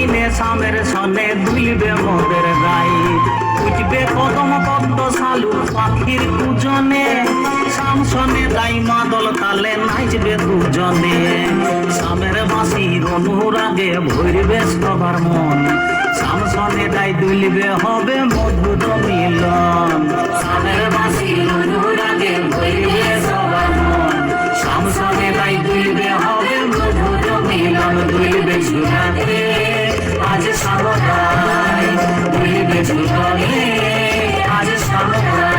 দিনে সামের সনে দুলবে মোদের গাই উঠবে কদম পদ্ম শালু পাখির পূজনে সামসনে দাই মাদল তালে নাচবে দুজনে সামের বাঁশির অনুরাগে ভরবে সবার মন সামসনে দাই দুলবে হবে মধুর মিলন সামের বাঁশির অনুরাগে ভরবে সবার মন সামসনে দাই দুলবে হবে মধুর মিলন দুলবে ঝুলাতে আজ সামরাই দুলবে ঝুলাতে আজ সামরাই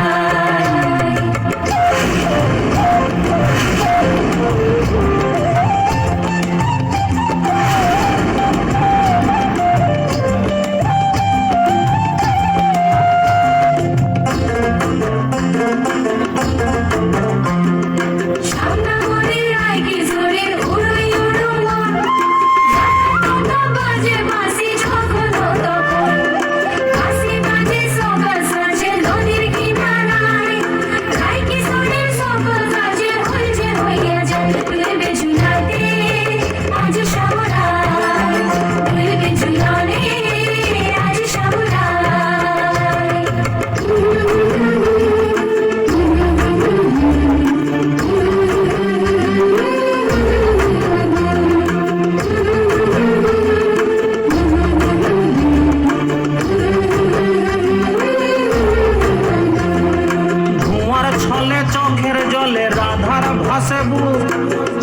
চোখের জলে রাধার ভাসে বুক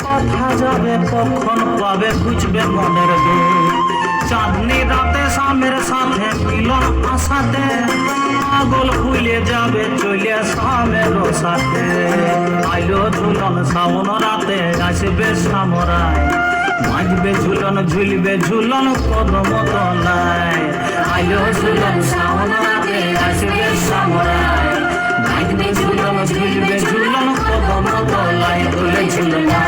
কথা যাবে কখন পাবে বুঝবে মনের দুঃখ চাঁদনি রাতে সামের সাথে মিলন আশাতে পাগল খুলে যাবে চলে সামের সাথে আইলো ঝুলন শ্রাবণ রাতে আসবে সামরাই বাজবে ঝুলন ঝুলবে ঝুলন কদম তলায় আইলো ঝুলন শ্রাবণ রাতে আসবে সামরাই বাজবে ঝুলন ঝুলবে ঝুলন কদম তলায় তুলে ঝুলনা